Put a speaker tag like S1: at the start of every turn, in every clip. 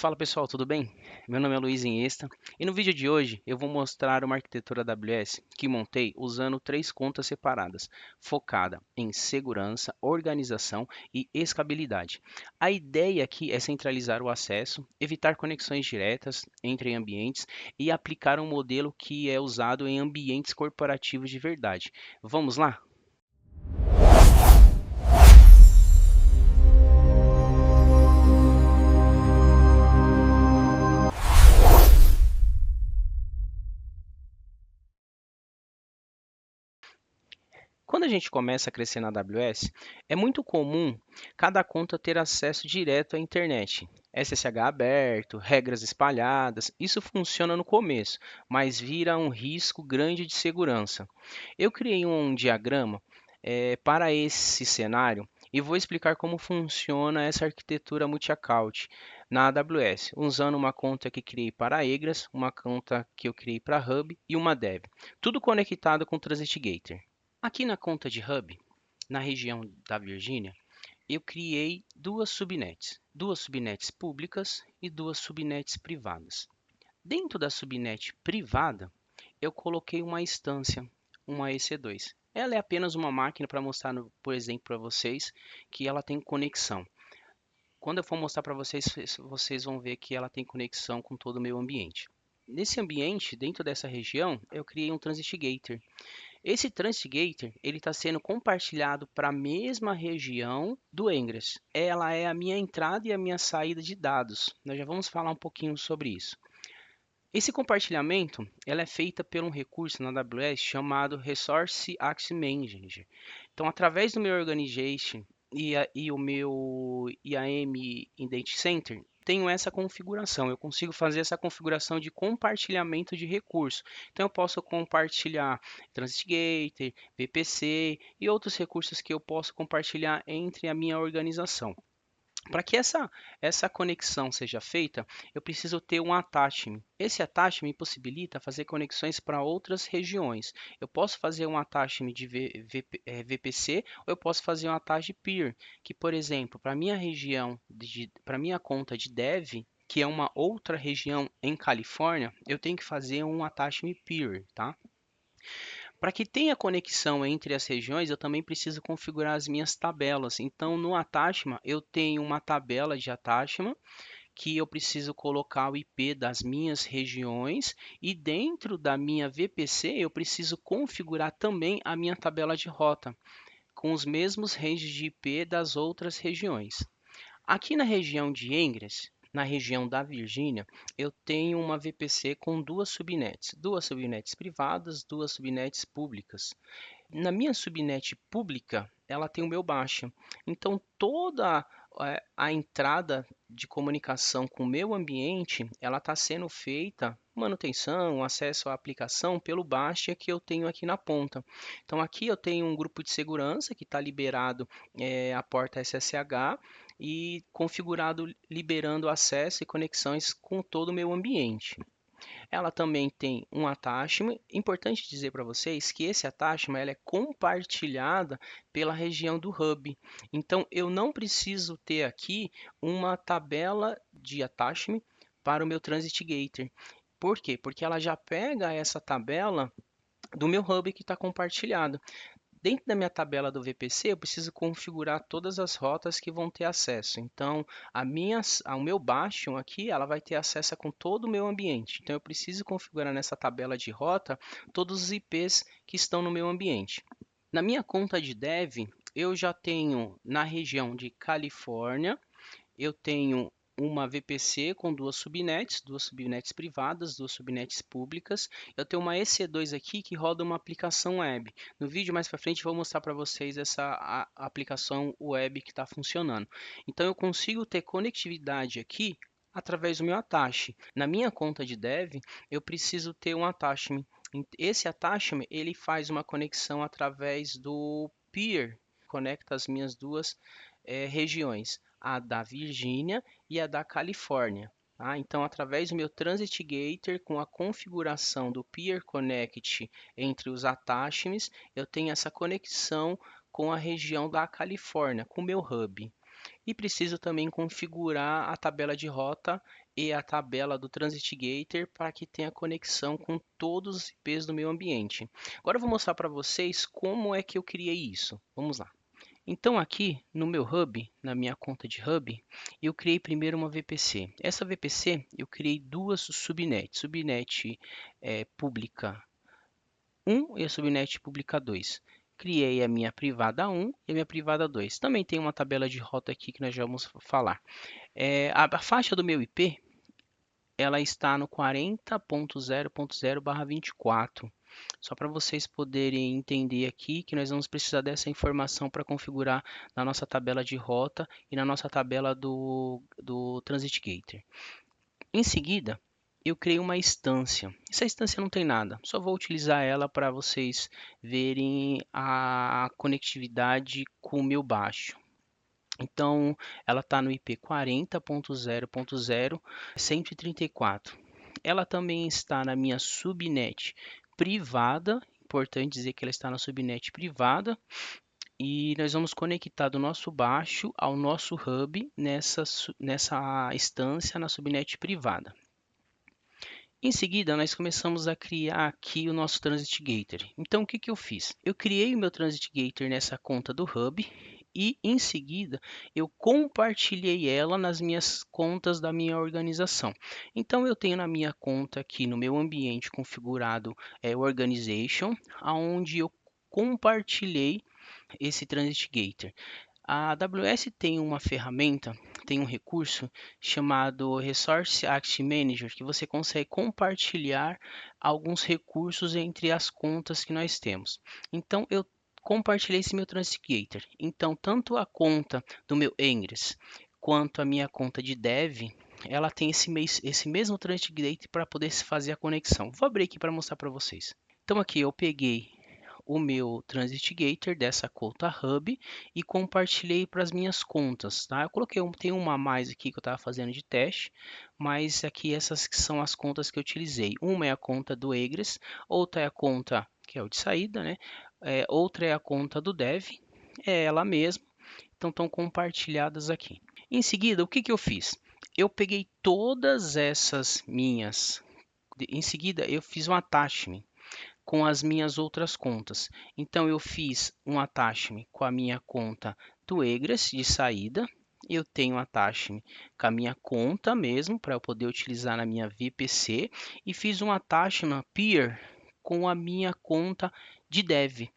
S1: Fala pessoal, tudo bem? Meu nome é Luiz Iniesta e no vídeo de hoje eu vou mostrar uma arquitetura AWS que montei usando três contas separadas, focada em segurança, organização e escalabilidade. A ideia aqui é centralizar o acesso, evitar conexões diretas entre ambientes e aplicar um modelo que é usado em ambientes corporativos de verdade. Vamos lá? Quando a gente começa a crescer na AWS, é muito comum cada conta ter acesso direto à internet. SSH aberto, regras espalhadas, isso funciona no começo, mas vira um risco grande de segurança. Eu criei um diagrama para esse cenário e vou explicar como funciona essa arquitetura multi-account na AWS, usando uma conta que criei para Egras, uma conta que eu criei para Hub e uma Dev, tudo conectado com o Transit Gator. Aqui na conta de Hub, na região da Virgínia, eu criei duas subnets públicas e duas subnets privadas. Dentro da subnet privada, eu coloquei uma instância, uma EC2. Ela é apenas uma máquina para mostrar, por exemplo, para vocês que ela tem conexão. Quando eu for mostrar para vocês, vocês vão ver que ela tem conexão com todo o meu ambiente. Nesse ambiente, dentro dessa região, eu criei um Transitigator. Esse Transtigator ele está sendo compartilhado para a mesma região do Engres. Ela é a minha entrada e a minha saída de dados. Nós já vamos falar um pouquinho sobre isso. Esse compartilhamento ela é feita por um recurso na AWS chamado Resource Access Manager. Então, através do meu Organization e o meu IAM Identity Center, tenho essa configuração. Eu consigo fazer essa configuração de compartilhamento de recursos. Então, eu posso compartilhar Transitgator, VPC e outros recursos que eu posso compartilhar entre a minha organização. Para que essa conexão seja feita, eu preciso ter um attachment. Esse attachment me possibilita fazer conexões para outras regiões. Eu posso fazer um attachment de VPC ou eu posso fazer um attachment de peer, que, por exemplo, para minha região, para minha conta de dev, que é uma outra região em Califórnia, eu tenho que fazer um attachment peer, tá? Para que tenha conexão entre as regiões, eu também preciso configurar as minhas tabelas. Então, no attachment, eu tenho uma tabela de attachment que eu preciso colocar o IP das minhas regiões e dentro da minha VPC eu preciso configurar também a minha tabela de rota com os mesmos ranges de IP das outras regiões. Aqui na região de Engres, na região da Virgínia, eu tenho uma VPC com duas subnets privadas, duas subnets públicas. Na minha subnet pública, ela tem o meu baixa. Então, toda a entrada de comunicação com o meu ambiente, ela está sendo feita manutenção, acesso à aplicação pelo baixa que eu tenho aqui na ponta. Então, aqui eu tenho um grupo de segurança que está liberado a porta SSH e configurado liberando acesso e conexões com todo o meu ambiente. Ela também tem um attachment. Importante dizer para vocês que esse attachment ela é compartilhada pela região do hub. Então, eu não preciso ter aqui uma tabela de attachment para o meu Transit Gator. Por quê? Porque ela já pega essa tabela do meu hub que está compartilhado. Dentro da minha tabela do VPC, eu preciso configurar todas as rotas que vão ter acesso. Então, o meu Bastion aqui, ela vai ter acesso com todo o meu ambiente. Então, eu preciso configurar nessa tabela de rota todos os IPs que estão no meu ambiente. Na minha conta de dev, eu já tenho na região de Califórnia, eu tenho uma VPC com duas subnets privadas, duas subnets públicas. Eu tenho uma EC2 aqui que roda uma aplicação web. No vídeo mais para frente eu vou mostrar para vocês essa aplicação web que está funcionando. Então eu consigo ter conectividade aqui através do meu attach. Na minha conta de dev, eu preciso ter um attachment. Esse attachment ele faz uma conexão através do peer, conecta as minhas duas regiões, a da Virgínia e a da Califórnia. Tá? Então, através do meu Transit Gator, com a configuração do Peer Connect entre os attachments, eu tenho essa conexão com a região da Califórnia, com o meu hub. E preciso também configurar a tabela de rota e a tabela do Transit Gator para que tenha conexão com todos os IPs do meu ambiente. Agora eu vou mostrar para vocês como é que eu criei isso. Vamos lá. Então aqui no meu hub, na minha conta de hub, eu criei primeiro uma VPC. Essa VPC eu criei duas subnets, subnet pública 1 e a subnet pública 2. Criei a minha privada 1 e a minha privada 2. Também tem uma tabela de rota aqui que nós já vamos falar. A faixa do meu IP ela está no 40.0.0/24. Só para vocês poderem entender aqui que nós vamos precisar dessa informação para configurar na nossa tabela de rota e na nossa tabela do Transit Gator. Em seguida, eu criei uma instância. Essa instância não tem nada, só vou utilizar ela para vocês verem a conectividade com o meu baixo. Então, ela está no IP 40.0.0.134. Ela também está na minha subnet privada. Importante dizer que ela está na subnet privada. E nós vamos conectar do nosso baixo ao nosso hub nessa instância na subnet privada. Em seguida, nós começamos a criar aqui o nosso Transit Gator. Então, o que eu fiz? Eu criei o meu Transit Gator nessa conta do Hub e, em seguida, eu compartilhei ela nas minhas contas da minha organização. Então, eu tenho na minha conta aqui no meu ambiente configurado Organization, onde eu compartilhei esse Transit Gator. A AWS tem uma ferramenta, tem um recurso chamado Resource Act Manager, que você consegue compartilhar alguns recursos entre as contas que nós temos. Então, eu compartilhei esse meu Transigator. Então, tanto a conta do meu Ingress quanto a minha conta de Dev, ela tem esse mesmo Transigator para poder fazer a conexão. Vou abrir aqui para mostrar para vocês. Então, aqui eu peguei o meu Transit Gator dessa conta Hub e compartilhei para as minhas contas, tá? Eu coloquei, tem uma a mais aqui que eu estava fazendo de teste, mas aqui essas que são as contas que eu utilizei. Uma é a conta do Egress, outra é a conta que é o de saída, né? Outra é a conta do Dev, é ela mesma, então estão compartilhadas aqui. Em seguida, o que eu fiz? Eu peguei todas essas minhas, em seguida eu fiz um attachment com as minhas outras contas. Então eu fiz um attachment com a minha conta do Egress de saída. Eu tenho um attachment com a minha conta mesmo, para eu poder utilizar na minha VPC. E fiz um attachment peer com a minha conta de dev.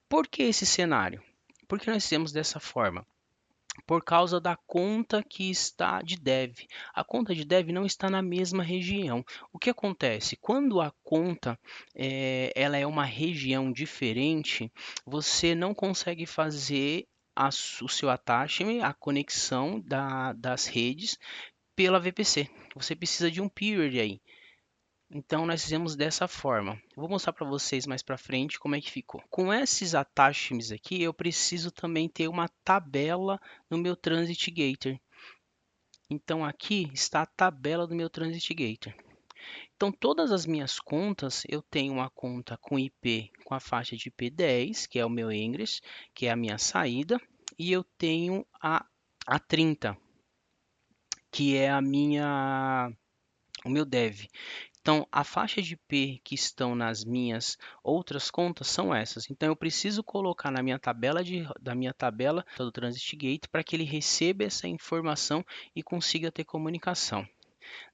S1: Por que esse cenário? Porque nós fizemos dessa forma por causa da conta que está de dev. A conta de dev não está na mesma região. O que acontece? Quando a conta ela é uma região diferente, você não consegue fazer o seu attachment, a conexão das redes pela VPC. Você precisa de um peer aí. Então nós fizemos dessa forma. Eu vou mostrar para vocês mais para frente como é que ficou. Com esses attachments aqui, eu preciso também ter uma tabela no meu Transit Gator. Então aqui está a tabela do meu Transit Gator. Então todas as minhas contas, eu tenho uma conta com IP com a faixa de IP 10, que é o meu Ingress, que é a minha saída, e eu tenho a 30, que é o meu dev. Então, a faixa de IP que estão nas minhas outras contas são essas. Então, eu preciso colocar na minha tabela da minha tabela do Transit Gate para que ele receba essa informação e consiga ter comunicação.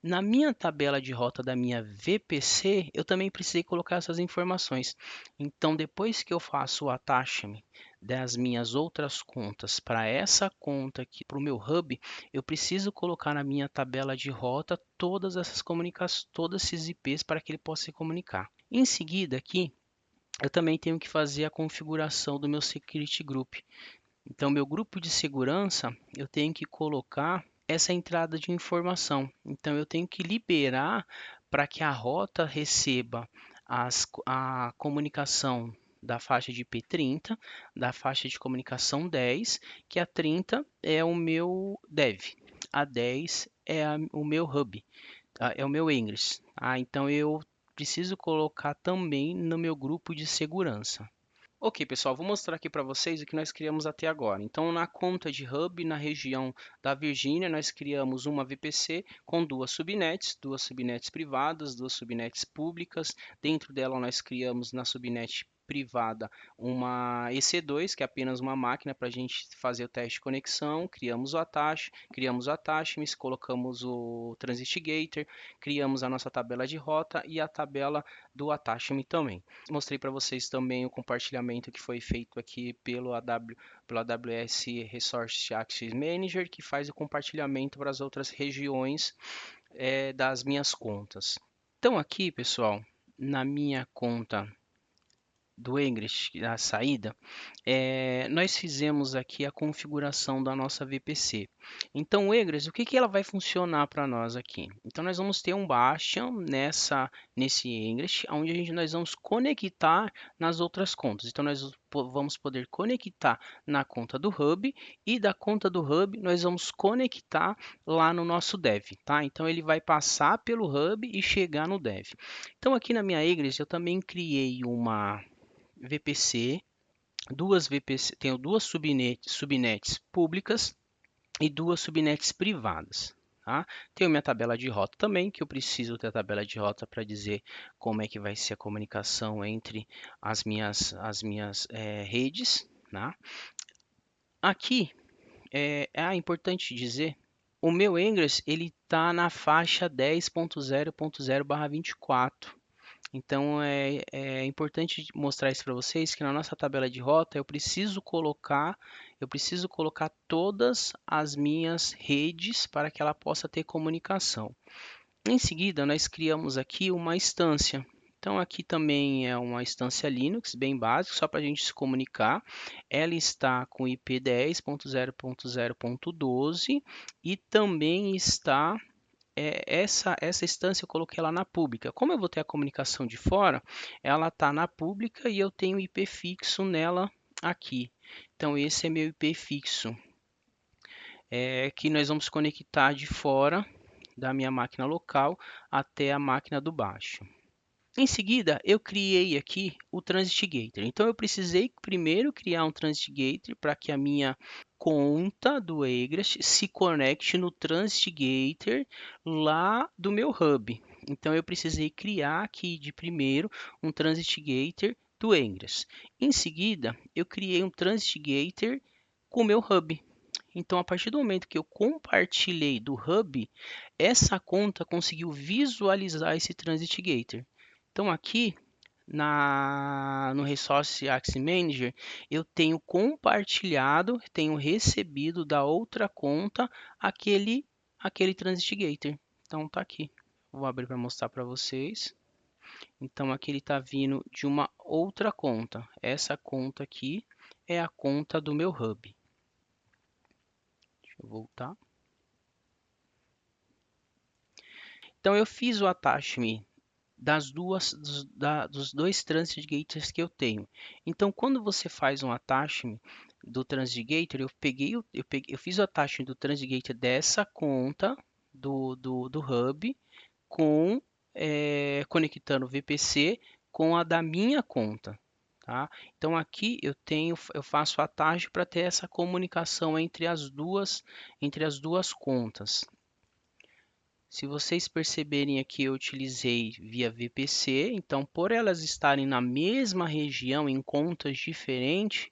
S1: Na minha tabela de rota da minha VPC, eu também precisei colocar essas informações. Então, depois que eu faço o attachment das minhas outras contas para essa conta aqui, para o meu hub, eu preciso colocar na minha tabela de rota todas essas comunicações, todos esses IPs para que ele possa se comunicar. Em seguida, aqui, eu também tenho que fazer a configuração do meu Security Group. Então, meu grupo de segurança, eu tenho que colocar essa entrada de informação. Então, eu tenho que liberar para que a rota receba a comunicação da faixa de IP30, da faixa de comunicação 10, que a 30 é o meu dev, a 10 é o meu hub, tá? É o meu Ingress. Então, eu preciso colocar também no meu grupo de segurança. Ok, pessoal, vou mostrar aqui para vocês o que nós criamos até agora. Então, na conta de hub, na região da Virgínia, nós criamos uma VPC com duas subnets privadas, duas subnets públicas. Dentro dela, nós criamos na subnet privada uma EC2, que é apenas uma máquina para a gente fazer o teste de conexão. Criamos o attachments, colocamos o transit criamos a nossa tabela de rota e a tabela do attachment também. Mostrei para vocês também o compartilhamento que foi feito aqui pelo AWS Resource Access Manager, que faz o compartilhamento para as outras regiões das minhas contas. Então aqui, pessoal, na minha conta do English, a saída, nós fizemos aqui a configuração da nossa VPC. Então, o Egress, o que ela vai funcionar para nós aqui? Então, nós vamos ter um Bastion nesse English, onde nós vamos conectar nas outras contas. Então, nós vamos poder conectar na conta do Hub e da conta do Hub nós vamos conectar lá no nosso Dev, tá? Então, ele vai passar pelo Hub e chegar no Dev. Então, aqui na minha Egress, eu também criei uma VPC, tenho duas subnets públicas e duas subnets privadas. Tá? Tenho minha tabela de rota também, que eu preciso ter a tabela de rota para dizer como é que vai ser a comunicação entre as minhas redes. Tá? Aqui é importante dizer, o meu Ingress ele está na faixa 10.0.0/24. Então é importante mostrar isso para vocês que na nossa tabela de rota eu preciso colocar todas as minhas redes para que ela possa ter comunicação. Em seguida, nós criamos aqui uma instância. Então aqui também é uma instância Linux bem básica, só para a gente se comunicar. Ela está com IP 10.0.0.12 e também está essa instância eu coloquei ela na pública. Como eu vou ter a comunicação de fora, ela está na pública e eu tenho IP fixo nela aqui. Então esse é meu IP fixo, que nós vamos conectar de fora da minha máquina local até a máquina do baixo. Em seguida, eu criei aqui o Transit Gateway. Então, eu precisei primeiro criar um Transit Gateway para que a minha conta do Egress se conecte no Transit Gateway lá do meu hub. Então, eu precisei criar aqui de primeiro um Transit Gateway do Egress. Em seguida, eu criei um Transit Gateway com o meu hub. Então, a partir do momento que eu compartilhei do hub, essa conta conseguiu visualizar esse Transit Gateway. Então, aqui no Resource Access Manager, eu tenho compartilhado, tenho recebido da outra conta aquele Transit Gateway. Então, está aqui. Vou abrir para mostrar para vocês. Então, aqui ele está vindo de uma outra conta. Essa conta aqui é a conta do meu hub. Deixa eu voltar. Então, eu fiz o attachment dos dois transit gateways que eu tenho. Então, quando você faz um attachment do transit gateway, eu fiz o attachment do transit gateway dessa conta do hub conectando o VPC com a da minha conta. Tá? Então aqui eu faço attachment para ter essa comunicação entre as duas contas. Se vocês perceberem aqui, eu utilizei via VPC, então por elas estarem na mesma região em contas diferentes,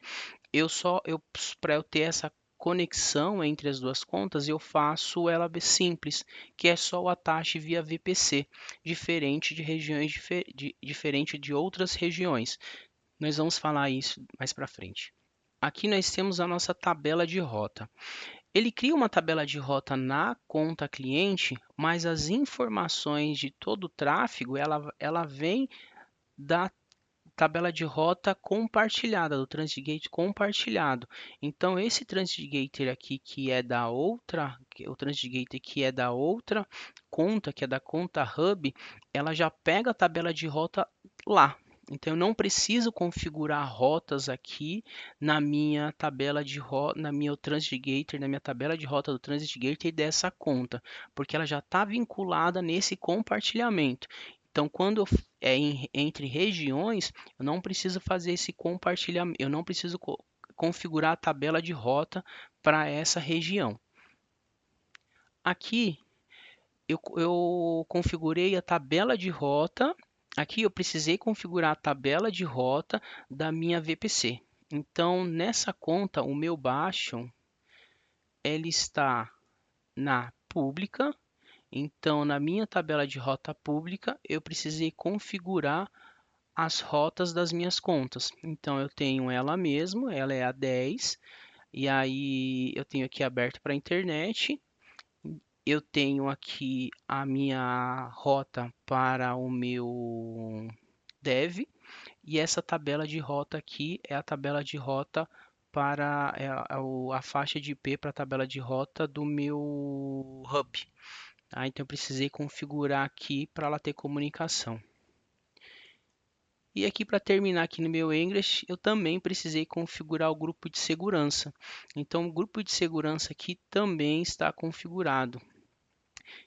S1: para eu ter essa conexão entre as duas contas, eu faço ela simples, que é só o attach via VPC, diferente de regiões diferente de outras regiões. Nós vamos falar isso mais para frente. Aqui nós temos a nossa tabela de rota. Ele cria uma tabela de rota na conta cliente, mas as informações de todo o tráfego, ela vem da tabela de rota compartilhada, do Transit Gateway compartilhado. Então, esse Transit Gateway aqui, o Transit Gateway que é da outra conta, que é da conta Hub, ela já pega a tabela de rota lá. Então, eu não preciso configurar rotas aqui na minha tabela de rota, na minha Transit Gateway, na minha tabela de rota do Transit Gateway dessa conta, porque ela já está vinculada nesse compartilhamento. Então, quando entre regiões, eu não preciso fazer esse compartilhamento, eu não preciso configurar a tabela de rota para essa região. Aqui eu configurei a tabela de rota. Aqui eu precisei configurar a tabela de rota da minha VPC. Então, nessa conta, o meu Bastion ele está na pública. Então, na minha tabela de rota pública, eu precisei configurar as rotas das minhas contas. Então, eu tenho ela mesmo, ela é a 10, e aí eu tenho aqui aberto para a internet. Eu tenho aqui a minha rota para o meu dev, e essa tabela de rota aqui é a tabela de rota para a faixa de IP para a tabela de rota do meu hub. Tá? Então eu precisei configurar aqui para ela ter comunicação. E aqui para terminar aqui no meu English, eu também precisei configurar o grupo de segurança. Então o grupo de segurança aqui também está configurado,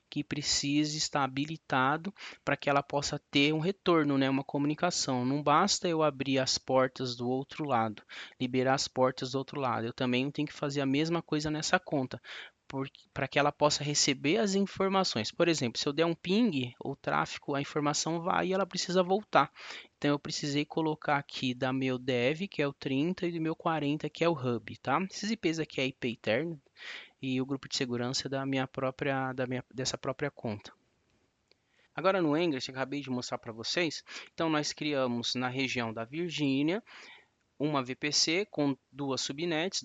S1: que precisa estar habilitado para que ela possa ter um retorno, né, uma comunicação. Não basta eu abrir as portas do outro lado, liberar as portas do outro lado. Eu também tenho que fazer a mesma coisa nessa conta, para que ela possa receber as informações. Por exemplo, se eu der um ping, o tráfego, a informação vai e ela precisa voltar. Então eu precisei colocar aqui da meu dev, que é o 30, e do meu 40, que é o hub, tá? Esses IPs aqui é IP interno, e o grupo de segurança dessa própria conta. Agora no English, eu acabei de mostrar para vocês, então nós criamos na região da Virgínia uma VPC com duas subnets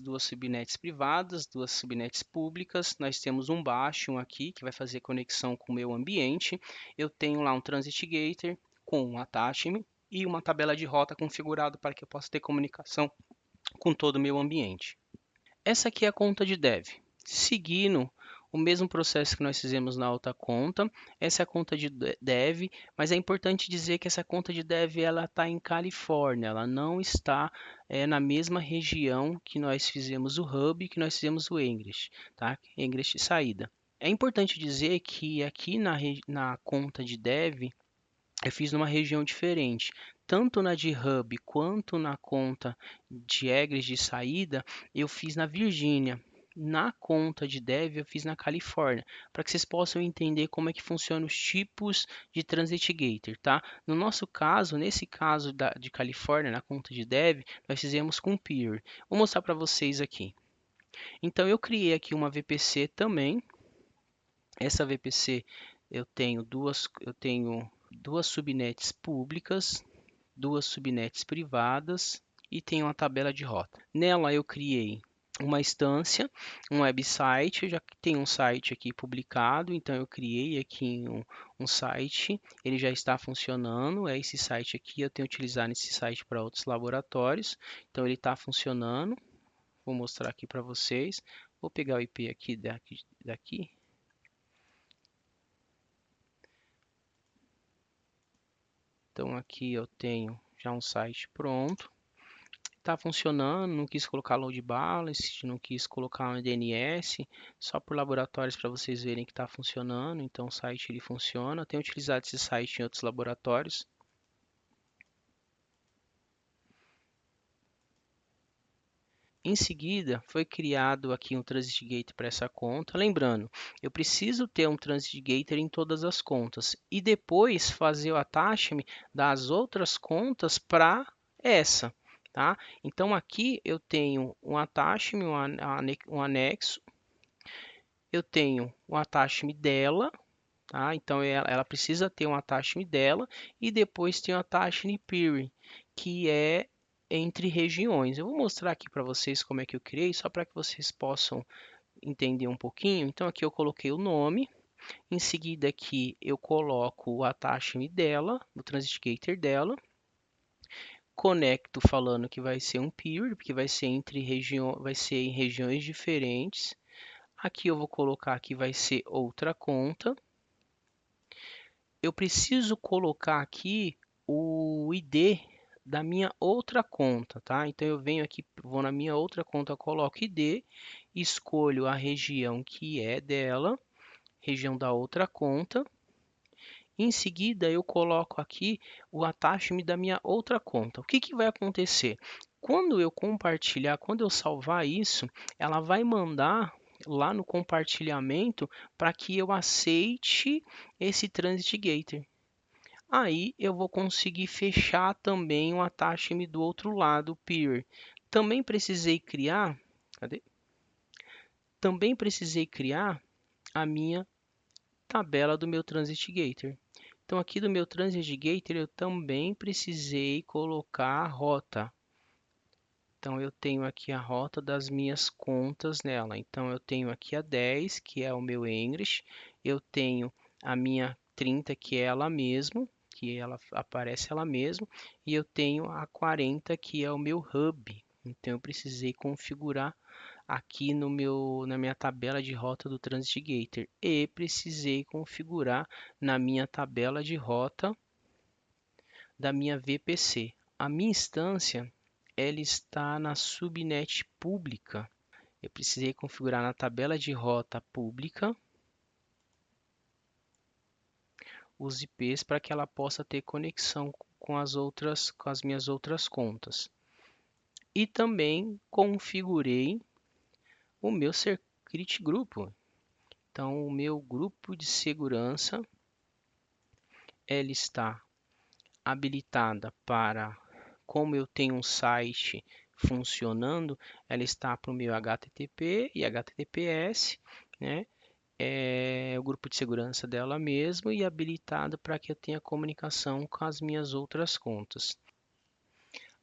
S1: privadas, duas subnets públicas. Nós temos um Bastion aqui que vai fazer conexão com o meu ambiente. Eu tenho lá um Transit Gator com um attachment e uma tabela de rota configurada para que eu possa ter comunicação com todo o meu ambiente. Essa aqui é a conta de dev. Seguindo o mesmo processo que nós fizemos na outra conta, essa é a conta de dev, mas é importante dizer que essa conta de dev ela está em Califórnia, ela não está na mesma região que nós fizemos o hub, que nós fizemos o English, tá? English saída. É importante dizer que aqui na conta de dev eu fiz numa região diferente. Tanto na de hub quanto na conta de egres de saída, eu fiz na Virgínia. Na conta de dev, eu fiz na Califórnia, para que vocês possam entender como é que funcionam os tipos de Transit Gator, tá? No nosso caso, nesse caso de Califórnia, na conta de dev, nós fizemos com Peer. Vou mostrar para vocês aqui. Então, eu criei aqui uma VPC também. Essa VPC eu tenho duas subnets públicas, duas subnets privadas e tenho uma tabela de rota. Nela eu criei uma instância, um website, eu já tenho um site aqui publicado, então eu criei aqui um site, ele já está funcionando, é esse site aqui, eu tenho utilizado esse site para outros laboratórios, então ele está funcionando, vou mostrar aqui para vocês, vou pegar o IP aqui daqui. Então aqui eu tenho já um site pronto. Está funcionando, não quis colocar load balance, não quis colocar um DNS, só por laboratórios para vocês verem que está funcionando. Então o site ele funciona. Tenho utilizado esse site em outros laboratórios. Em seguida, foi criado aqui um Transit Gator para essa conta. Lembrando, eu preciso ter um Transit Gator em todas as contas e depois fazer o attachment das outras contas para essa, tá? Então aqui eu tenho um attachment, um anexo, eu tenho um attachment dela, tá? Então ela precisa ter um attachment dela e depois tem um attachment peer, que é entre regiões. Eu vou mostrar aqui para vocês como é que eu criei, só para que vocês possam entender um pouquinho. Então aqui eu coloquei o nome, em seguida aqui eu coloco o attachment dela, o Transit Gator dela, conecto falando que vai ser um peer, porque vai ser vai ser em regiões diferentes. Aqui eu vou colocar que vai ser outra conta. Eu preciso colocar aqui o ID da minha outra conta, tá? Então eu venho aqui, vou na minha outra conta, coloco ID, escolho a região que é dela, região da outra conta, Em seguida, eu coloco aqui o attachment da minha outra conta. O que que vai acontecer? Quando eu compartilhar, quando eu salvar isso, ela vai mandar lá no compartilhamento para que eu aceite esse Transit Gator. Aí eu vou conseguir fechar também o attachment do outro lado, o peer. Também precisei criar, cadê? Também precisei criar a minha tabela do meu Transit Gator. Então aqui do meu Transit Gator eu também precisei colocar a rota. Então eu tenho aqui a rota das minhas contas nela. Então eu tenho aqui a 10, que é o meu English. Eu tenho a minha 30, que é ela mesmo, que ela aparece ela mesmo, e eu tenho a 40, que é o meu hub. Então eu precisei configurar aqui no na minha tabela de rota do Transit Gator e precisei configurar na minha tabela de rota da minha VPC. A minha instância ela está na subnet pública. Eu precisei configurar na tabela de rota pública os IPs para que ela possa ter conexão com com as minhas outras contas. E também configurei o meu Secret Grupo. Então, o meu grupo de segurança ela está habilitada para, como eu tenho um site funcionando, ela está para o meu HTTP e HTTPS, né? É o grupo de segurança dela mesmo e habilitado para que eu tenha comunicação com as minhas outras contas.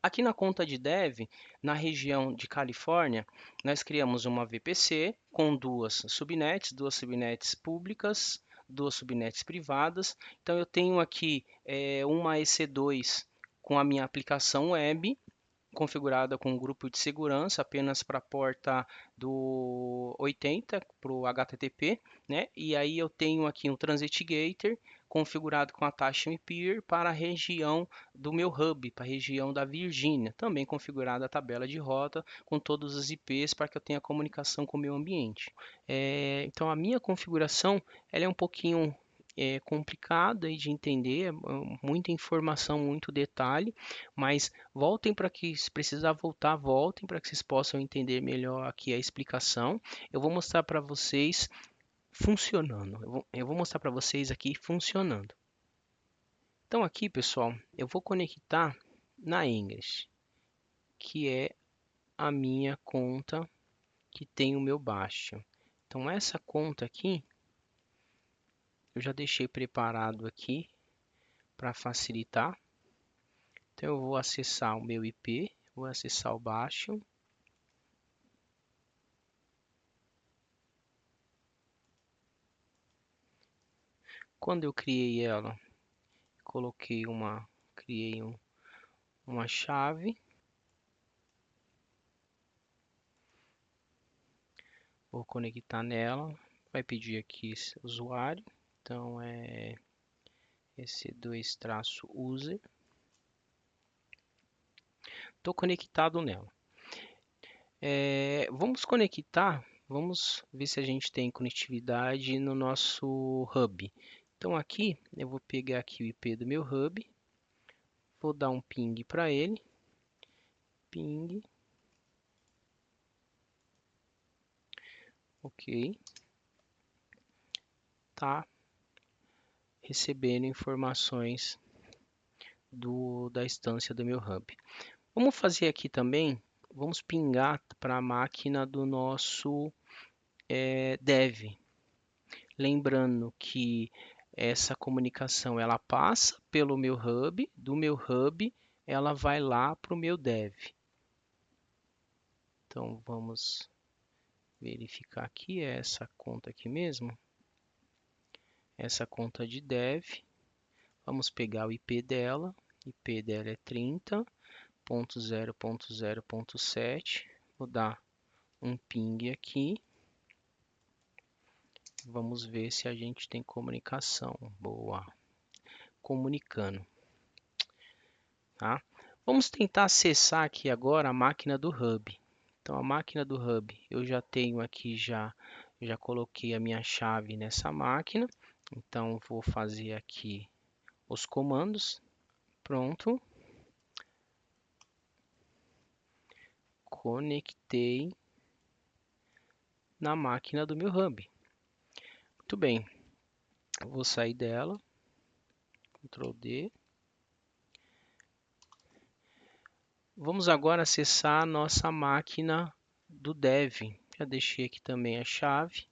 S1: Aqui na conta de dev, na região de Califórnia, nós criamos uma VPC com duas subnets públicas, duas subnets privadas. Então eu tenho aqui uma EC2 com a minha aplicação web configurada com um grupo de segurança apenas para a porta do 80 para o HTTP, né? E aí eu tenho aqui um Transit Gator configurado com attachment peer para a região do meu hub, para a região da Virgínia, também configurada a tabela de rota com todos os IPs para que eu tenha comunicação com o meu ambiente. Então a minha configuração ela é um pouquinho complicada de entender, muita informação, muito detalhe, mas voltem para que, se precisar voltar, voltem para que vocês possam entender melhor aqui a explicação. Eu vou mostrar para vocês funcionando. Eu vou mostrar para vocês aqui funcionando. Então aqui, pessoal, eu vou conectar na English, que é a minha conta que tem o meu Bastion. Então essa conta aqui, eu já deixei preparado aqui para facilitar. Então eu vou acessar o meu IP, vou acessar o Bastion. Quando eu criei ela, criei uma chave. Vou conectar nela. Vai pedir aqui esse usuário. Então é ec2-user. Estou conectado nela. Vamos ver se a gente tem conectividade no nosso hub. Então aqui eu vou pegar aqui o IP do meu hub, vou dar um ping para ele, ping, ok, tá recebendo informações da instância do meu hub. Vamos fazer aqui também, vamos pingar para a máquina do nosso dev. Lembrando que essa comunicação ela passa pelo meu hub, do meu hub ela vai lá para o meu dev. Então vamos verificar aqui essa conta aqui mesmo, essa conta de dev. Vamos pegar o IP dela, IP dela é 30.0.0.7. Vou dar um ping aqui. Vamos ver se a gente tem comunicação. Boa. Comunicando. Tá? Vamos tentar acessar aqui agora a máquina do hub. Então a máquina do hub, eu já tenho aqui já coloquei a minha chave nessa máquina Então, vou fazer aqui os comandos. Pronto. Conectei na máquina do meu hub. Muito bem. Vou sair dela. Ctrl D. Vamos agora acessar a nossa máquina do dev. Já deixei aqui também a chave.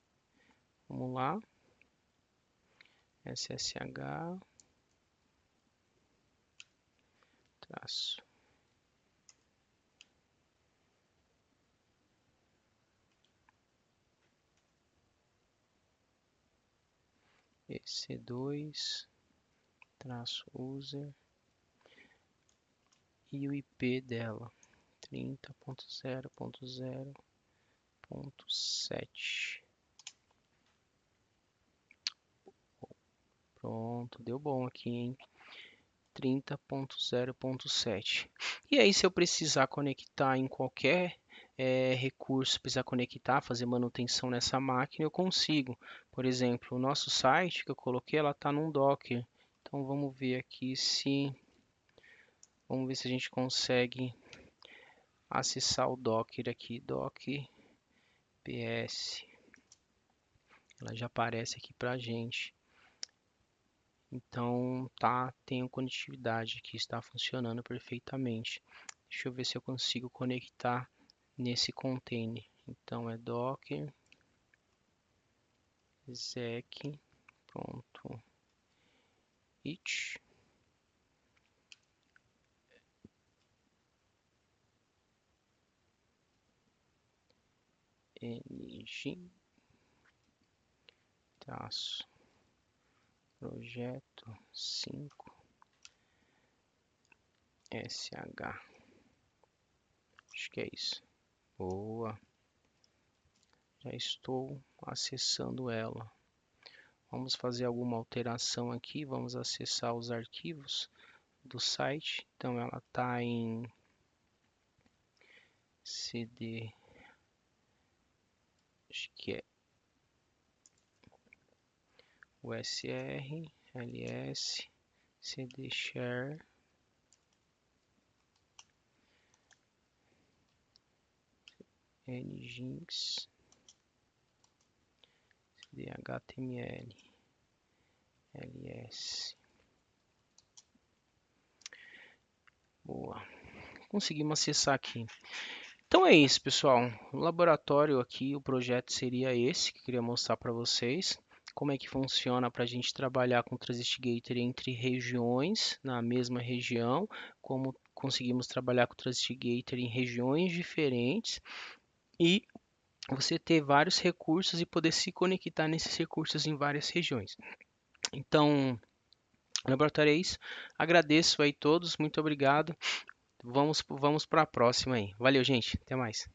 S1: Vamos lá. SSH traço EC2 traço user e o IP dela 30.0.0.7. Pronto, deu bom aqui, hein? 30.0.7. E aí, se eu precisar conectar em qualquer recurso, precisar conectar, fazer manutenção nessa máquina, eu consigo. Por exemplo, o nosso site que eu coloquei, ela está num Docker. Então, vamos ver aqui se... Vamos ver se a gente consegue acessar o Docker aqui. Docker PS. Ela já aparece aqui para a gente. Então, tá, tenho conectividade aqui, está funcionando perfeitamente. Deixa eu ver se eu consigo conectar nesse container. Então, é docker exec ponto it ng traço projeto 5 sh. Acho que é isso. Boa. Já estou acessando ela. Vamos fazer alguma alteração aqui. Vamos acessar os arquivos do site. Então ela está em cd, acho que é usr ls cd share nginx cd html ls. Boa, conseguimos acessar aqui. Então é isso, pessoal. O laboratório aqui, o projeto seria esse que eu queria mostrar para vocês. Como é que funciona para a gente trabalhar com o Transist Gateway entre regiões, na mesma região, como conseguimos trabalhar com o Transist Gateway em regiões diferentes e você ter vários recursos e poder se conectar nesses recursos em várias regiões. Então, laboratório é isso. Agradeço aí todos, muito obrigado. Vamos para a próxima aí. Valeu, gente. Até mais.